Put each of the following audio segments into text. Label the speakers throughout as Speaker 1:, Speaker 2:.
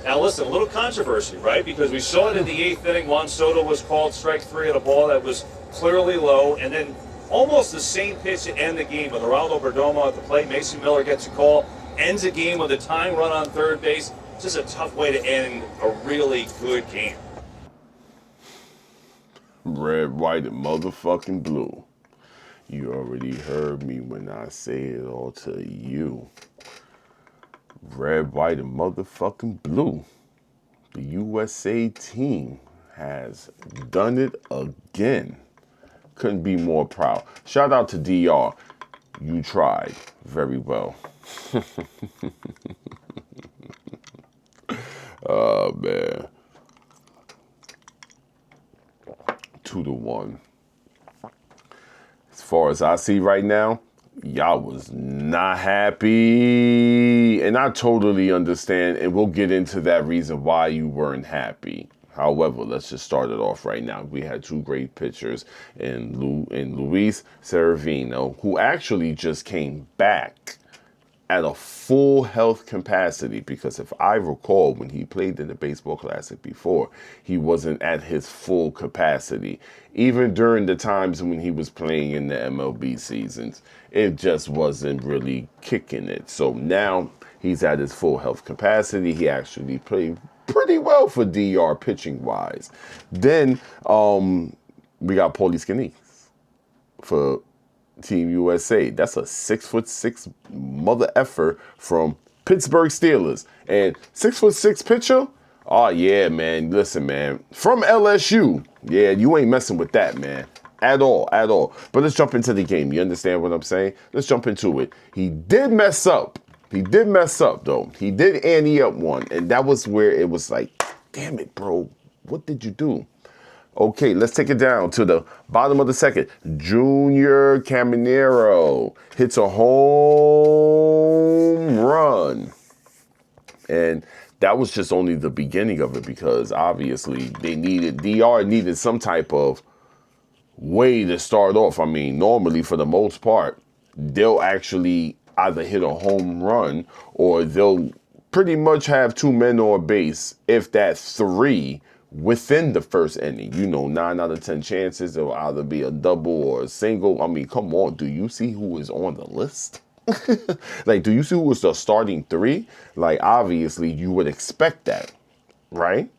Speaker 1: Now listen, a little controversy, right? Because we saw it in the 8th inning. Juan Soto was called strike 3 at a ball that was clearly low, and then almost the same pitch to end the game with Geraldo Perdomo at the plate. Mason Miller gets a call, ends the game with a tying run on third base. Just a tough way to end a really good game.
Speaker 2: Red, white, and motherfucking blue. You already heard me when I say it all to you. Red, white, and motherfucking blue. The USA team has done it again. Couldn't be more proud. Shout out to DR. You tried very well. Oh, man. 2-1. As far as I see right now, y'all was not happy. And I totally understand, and we'll get into that reason why you weren't happy. However, let's just start it off right now. We had 2 great pitchers in Luis Severino, who actually just came back at a full health capacity, because if I recall, when he played in the Baseball Classic before, he wasn't at his full capacity. Even during the times when he was playing in the MLB seasons, it just wasn't really kicking it. So now he's at his full health capacity. He actually played pretty well for DR pitching-wise. Then we got Paulie Skinner for Team USA. That's a 6'6" mother effer from Pittsburgh Steelers. And 6'6" pitcher? Oh yeah, man. Listen, man. From LSU. Yeah, you ain't messing with that, man. At all. But let's jump into the game. You understand what I'm saying? Let's jump into it. He did mess up. Though. He did ante up one. And that was where it was like, damn it, bro. What did you do? Okay, let's take it down to the bottom of the second. Junior Caminero hits a home run. And that was just only the beginning of it, because obviously DR needed some type of way to start off. I mean, normally for the most part, they'll actually either hit a home run or they'll pretty much have 2 men on base, if that 3, within the first inning. 9 out of 10 chances it'll either be a double or a single. I mean, come on, do you see who is on the list? Like, do you see who was the starting 3? Like, obviously you would expect that, right?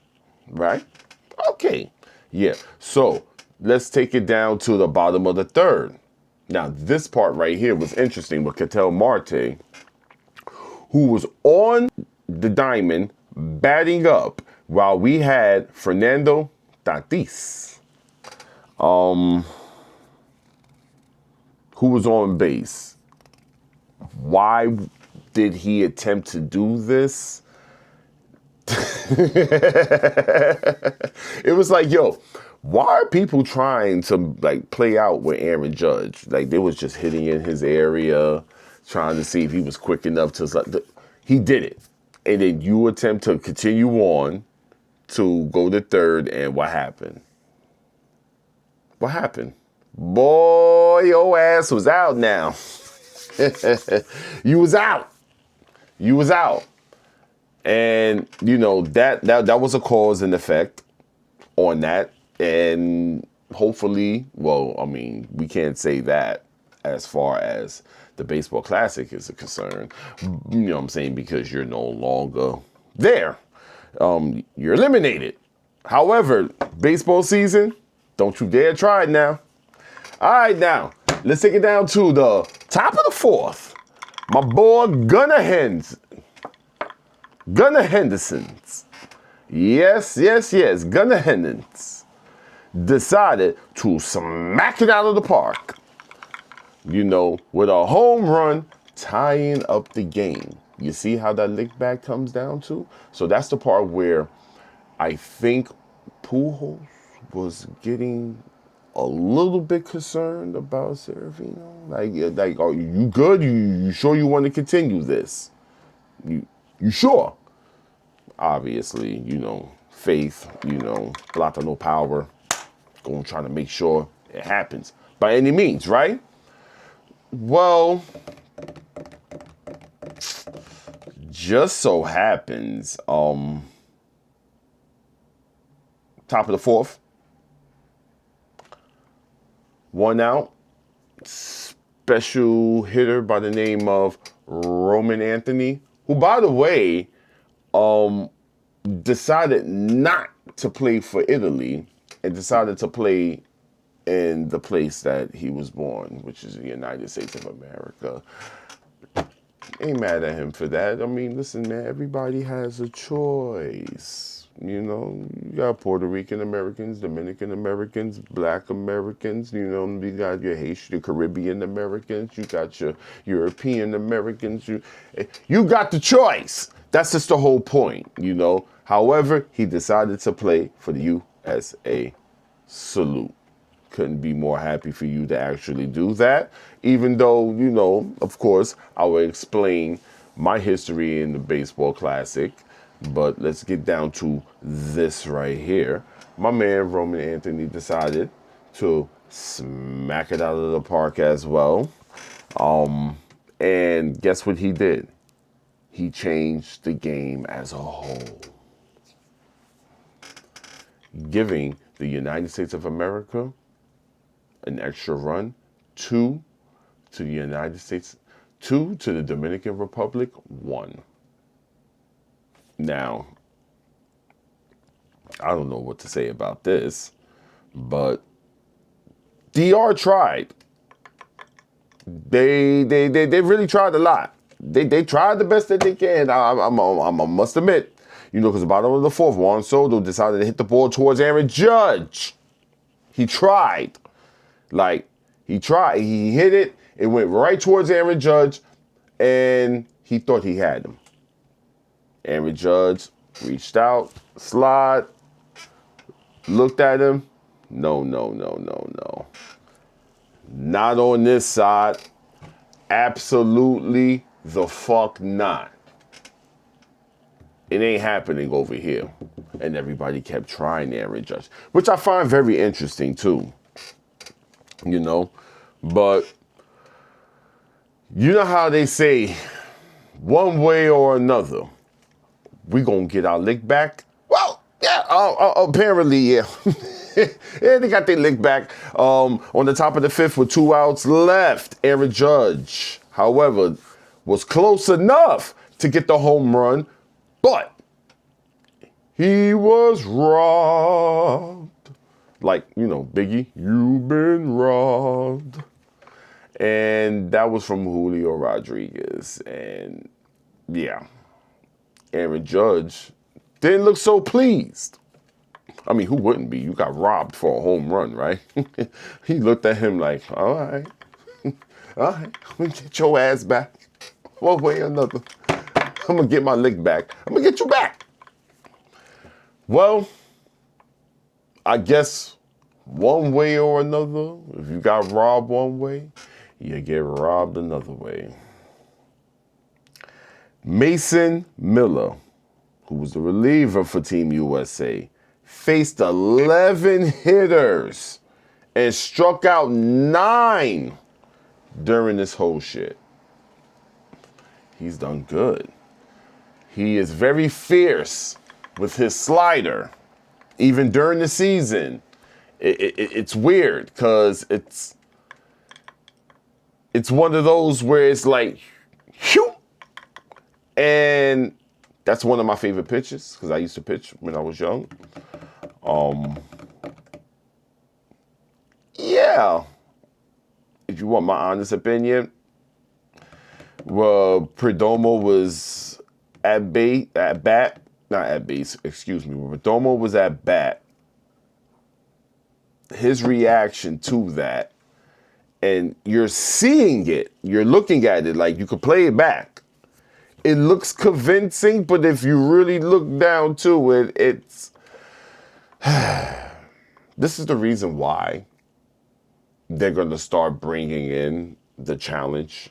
Speaker 2: Okay, yeah. So let's take it down to the bottom of the third. Now, this part right here was interesting with Ketel Marte, who was on the diamond batting up, while we had Fernando Tatis, who was on base. Why did he attempt to do this? It was like, yo, why are people trying to like play out with Aaron Judge? Like, they was just hitting in his area, trying to see if he was quick enough to. He did it, and then you attempt to continue on to go to third, and what happened? Boy, your ass was out now. You was out. And, that was a cause and effect on that. And hopefully, well, I mean, we can't say that as far as the Baseball Classic is concerned. You know what I'm saying? Because you're no longer there. You're eliminated. However, baseball season, don't you dare try it now. All right, now, let's take it down to the top of the fourth. My boy Gunnar Henderson's. Yes, Gunnar Henderson's decided to smack it out of the park. With a home run, tying up the game. You see how that lick back comes down to? So that's the part where I think Pujols was getting a little bit concerned about Severino. Like, are you good? You sure you want to continue this? You sure? Obviously, faith, lot of no power. Going trying to make sure it happens by any means, right? Well, just so happens, top of the fourth. 1 out. Special hitter by the name of Roman Anthony, who, by the way, decided not to play for Italy and decided to play in the place that he was born, which is the United States of America. Ain't mad at him for that. I mean, listen, man, everybody has a choice. You know, you got Puerto Rican Americans, Dominican Americans, Black Americans, you know, you got your Haitian, your Caribbean Americans, you got your European Americans, you got the choice. That's just the whole point, you know. However, he decided to play for the USA. Salute. Couldn't be more happy for you to actually do that, even though, you know, of course, I will explain my history in the baseball classic. But let's get down to this right here. My man, Roman Anthony, decided to smack it out of the park as well. And guess what he did? He changed the game as a whole, giving the United States of America an extra run, 2 to the United States, 2 to the Dominican Republic, 1. Now, I don't know what to say about this, but DR tried. They really tried a lot. They tried the best that they can. I must admit, you know, because the bottom of the fourth, Juan Soto decided to hit the ball towards Aaron Judge. He tried. He tried. He hit it. It went right towards Aaron Judge, and he thought he had him. Aaron Judge reached out, slide, looked at him. No. Not on this side. Absolutely the fuck not. It ain't happening over here. And everybody kept trying Aaron Judge, which I find very interesting too. You know, but you know how they say, one way or another, we gonna get our lick back? Well, yeah, apparently, yeah. Yeah, they got their lick back on the top of the fifth with 2 outs left. Aaron Judge, however, was close enough to get the home run, but he was robbed. Like, you know, Biggie, you've been robbed. And that was from Julio Rodriguez. And yeah, Aaron Judge didn't look so pleased. I mean, who wouldn't be? You got robbed for a home run, right? He looked at him like, all right, I'm going to get your ass back. One way or another. I'm going to get my lick back. I'm going to get you back. Well, I guess one way or another, if you got robbed one way, you get robbed another way. Mason Miller, who was the reliever for Team USA, faced 11 hitters and struck out 9 during this whole shit. He's done good. He is very fierce with his slider. Even during the season, it's weird because it's one of those where it's like, shoo, and that's one of my favorite pitches because I used to pitch when I was young. Yeah, if you want my honest opinion, well, Perdomo was at bat. Not at base, excuse me. When Perdomo was at bat, his reaction to that, and you're seeing it, you're looking at it like you could play it back. It looks convincing, but if you really look down to it, it's... This is the reason why they're going to start bringing in the challenge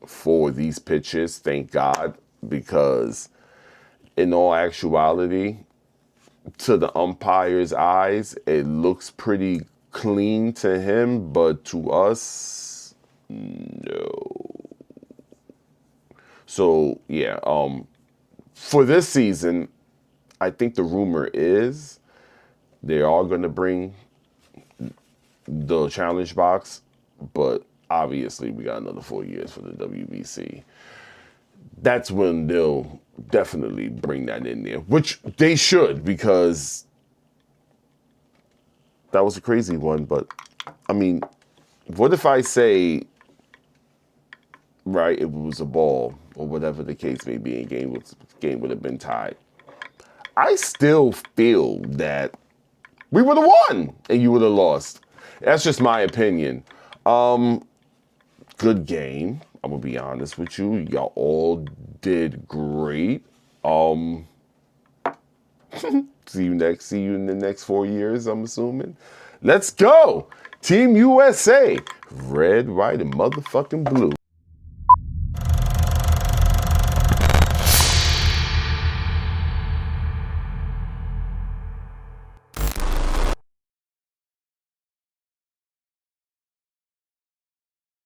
Speaker 2: for these pitches, thank God, because in all actuality, to the umpire's eyes, it looks pretty clean to him, but to us, no. So, yeah, for this season, I think the rumor is They are going to bring the challenge box, but obviously we got another 4 years for the WBC. That's when they'll definitely bring that in there, which they should, because that was a crazy one. But I mean, what if I say, right, it was a ball or whatever the case may be, and game would have been tied. I still feel that we would have won and you would have lost. That's just my opinion. Good game. I'm gonna be honest with you. Y'all all did great. See you in the next 4 years, I'm assuming. Let's go. Team USA. Red, white, and motherfucking blue.